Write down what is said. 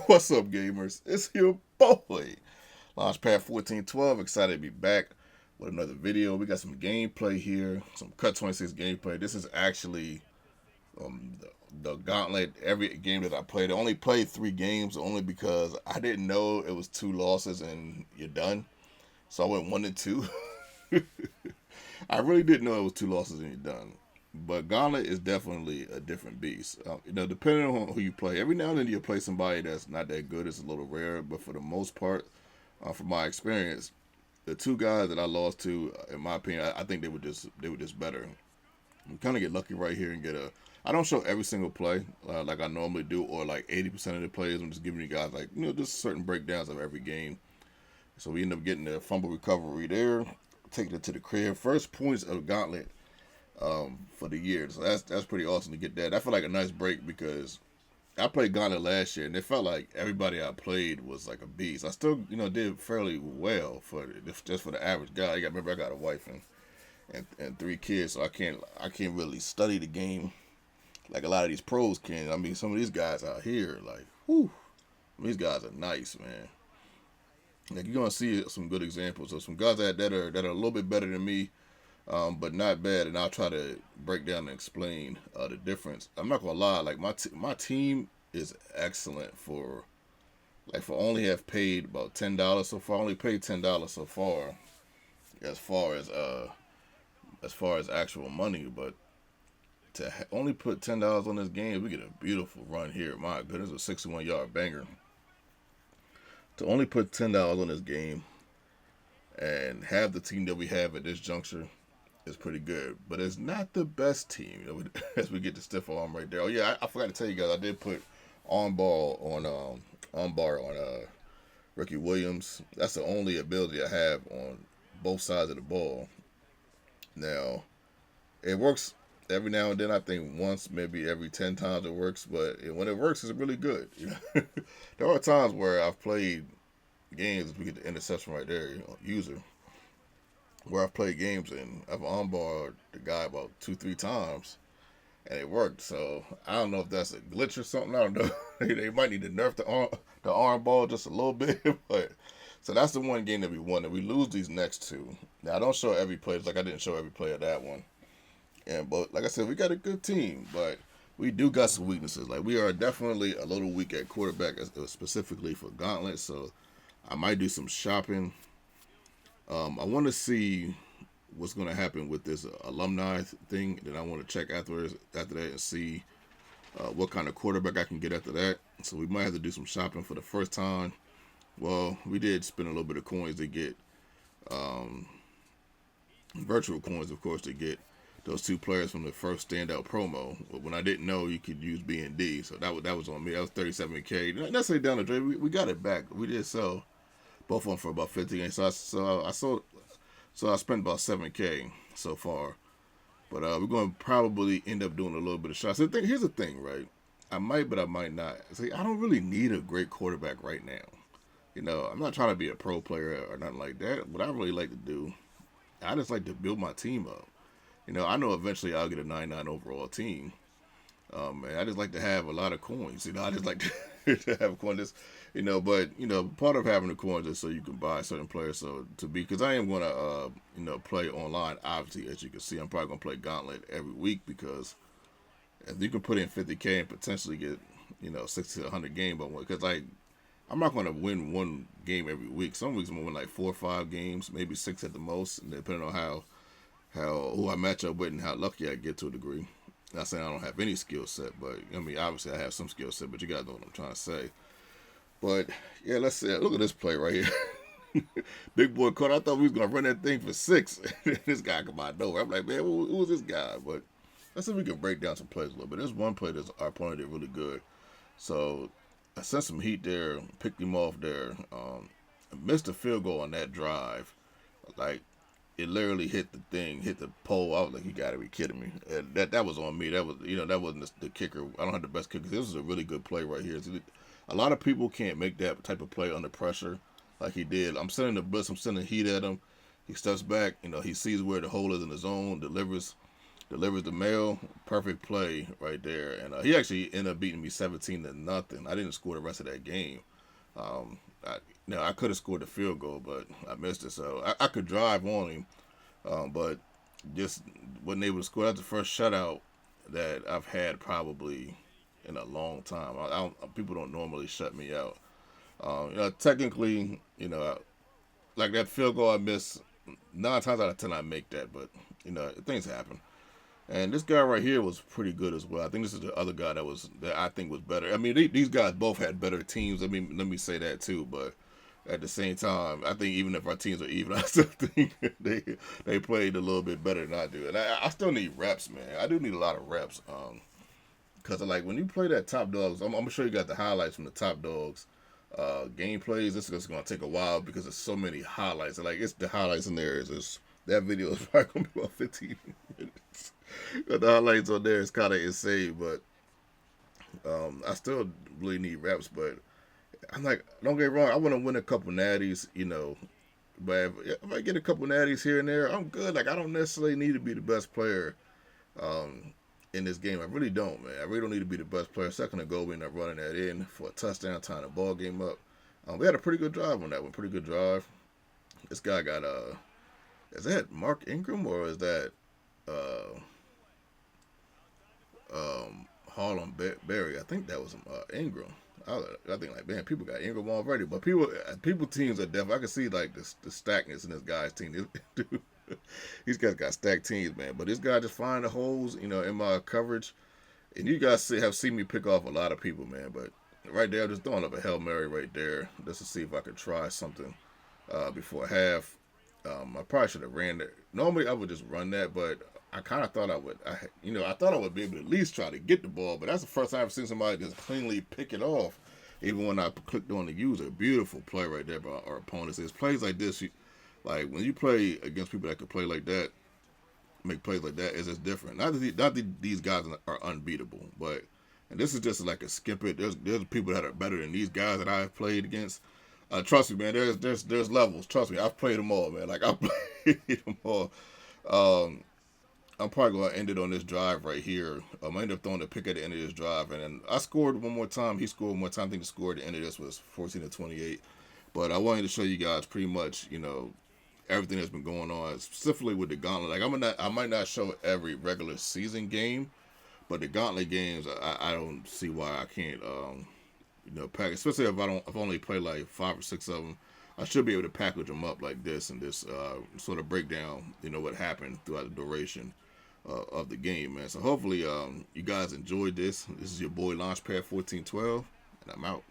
What's up, gamers? It's your boy, Launchpad 1412. Excited to be back with another video. We got some gameplay here, some Cut 26 gameplay. This is actually the Gauntlet. Every game that I played, I only played 3 games, only because I didn't know it was 2 losses and you're done. So I went 1-2. I really didn't know it was 2 losses and you're done. But Gaunlet is definitely a different beast. Depending on who you play, every now and then you play somebody that's not that good. It's a little rare, but for the most part, from my experience, the 2 guys that I lost to, in my opinion, I think they were just better. You kind of get lucky right here and get a. I don't show every single play like I normally do, or like 80% of the plays. I'm just giving you guys like just certain breakdowns of every game. So we end up getting the fumble recovery there, taking it to the crib. First points of Gauntlet for the year. So that's pretty awesome to get that. I feel like a nice break because I played Gaunlet last year and it felt like everybody I played was like a beast. I still did fairly well for just for the average guy. Remember I got a wife and 3 kids, so I can't really study the game like a lot of these pros can. I mean, some of these guys out here, like, whew, these guys are nice, man. Like you're gonna see some good examples of some guys that are a little bit better than me, but not bad. And I'll try to break down and explain the difference. I'm not gonna lie, like my team is excellent for only have paid about $10 so far. I only paid $10 so far, as far as actual money. But to only put $10 on this game, we get a beautiful run here. My goodness, a 61-yard banger. To only put $10 on this game and have the team that we have at this juncture is pretty good, but it's not the best team. As we get the stiff arm right there. Oh yeah, I forgot to tell you guys, I did put on bar on Ricky Williams. That's the only ability I have on both sides of the ball. Now it works every now and then. I think once, maybe every 10 times it works, but when it works, it's really good. There are times where I've played games, we get the interception right there, user, where I've played games and I've on-barred the guy about 2-3 times and it worked. So I don't know if that's a glitch or something. I don't know. They might need to nerf the arm ball just a little bit, but so that's the one game that we won. And we lose these next 2. Now I don't show every play, just like I didn't show every play of that one. But like I said, we got a good team, but we do got some weaknesses. Like we are definitely a little weak at quarterback, specifically for Gauntlet. So I might do some shopping. I want to see what's going to happen with this alumni thing. Then I want to check after that and see what kind of quarterback I can get after that. So we might have to do some shopping for the first time. Well, we did spend a little bit of coins to get virtual coins, of course, to get those 2 players from the first standout promo. But when I didn't know you could use B and D, so that was on me. That was 37K. Not necessarily down the drain. We got it back. We did sell both of them for about 50. So I spent about 7K so far. But we're going to probably end up doing a little bit of shots. So here's the thing, right? I might, but I might not. See, I don't really need a great quarterback right now. I'm not trying to be a pro player or nothing like that. What I really like to do, I just like to build my team up. I know eventually I'll get a 99 overall team. And I just like to have a lot of coins. I just like to have coins. But part of having the coins is so you can buy certain players. So because I am going to play online. Obviously, as you can see, I'm probably going to play Gauntlet every week because if you can put in 50K and potentially get 60 to 100 game by one, because I'm not going to win one game every week. Some weeks I'm going to win like 4 or 5 games, maybe 6 at the most, and depending on who I match up with and how lucky I get to a degree. Not saying I don't have any skill set, but I mean obviously I have some skill set, but you guys know what I'm trying to say. But yeah, let's see. Look at this play right here. Big boy caught. I thought we was gonna run that thing for 6. This guy come out of nowhere. I'm like, man, who is this guy? But let's see if we can break down some plays a little bit. There's one play that our opponent did really good. So I sent some heat there, picked him off there. I missed a field goal on that drive. Like, it literally hit the thing, hit the pole. I was like, you gotta be kidding me. And that was on me. That was, that wasn't the kicker. I don't have the best kicker. This was a really good play right here. A lot of people can't make that type of play under pressure like he did. I'm sending the blitz, I'm sending heat at him. He steps back, he sees where the hole is in the zone, delivers delivers the mail. Perfect play right there. And he actually ended up beating me 17-0. I didn't score the rest of that game. Um, I could have scored the field goal, but I missed it. So I could drive on him, but just wasn't able to score. That's the first shutout that I've had probably in a long time. People don't normally shut me out. Technically, like that field goal I missed, 9 times out of 10 I make that, but things happen. And this guy right here was pretty good as well. I think this is the other guy that I think was better. I mean, these guys both had better teams. I mean, let me say that too. But at the same time, I think even if our teams are even, I still think they played a little bit better than I do. And I still need reps, man. I do need a lot of reps. Because like when you play that Top Dogs, I'm sure you got the highlights from the Top Dogs gameplays. This is going to take a while because there's so many highlights. Like it's the highlights in there is that video is probably going to be about 15 minutes. The highlights on there is kind of insane, but I still really need reps. But I'm like, don't get me wrong, I want to win a couple natties, But if I get a couple natties here and there, I'm good. Like I don't necessarily need to be the best player in this game. I really don't, man. I really don't need to be the best player. Second to go, we end up running that in for a touchdown, tying the ball game up. We had a pretty good drive on that one. Pretty good drive. This guy got is that Mark Ingram or is that Harlem Berry? I think that was Ingram. I think like, man, people got Ingram already, but people teams are definitely. I can see like the stackness in this guy's team. These guys got stacked teams, man. But this guy just find the holes, in my coverage. And you guys have seen me pick off a lot of people, man. But right there, I'm just throwing up a Hail Mary right there just to see if I could try something before half. I probably should have ran that. Normally, I would just run that, but I kind of thought I would. I thought I would be able to at least try to get the ball. But that's the first time I've seen somebody just cleanly pick it off. Even when I clicked on the user, beautiful play right there by our opponents. It's plays like this. Like when you play against people that can play like that, make plays like that, it's just different. Not that these guys are unbeatable, but and this is just like a skip it. There's people that are better than these guys that I've played against. Trust me, man. There's levels. Trust me, I've played them all, man. Like I've played them all. I'm probably gonna end it on this drive right here. I ended up throwing the pick at the end of this drive, and then I scored one more time. He scored one more time. I think the score at the end of this was 14-28. But I wanted to show you guys pretty much, everything that's been going on, specifically with the Gauntlet. Like I might not show every regular season game, but the Gauntlet games, I don't see why I can't, pack. Especially if I've only played like 5 or 6 of them, I should be able to package them up like this and just sort of break down, what happened throughout the duration of the game, man. So hopefully, you guys enjoyed this. This is your boy Launchpad 1412, and I'm out.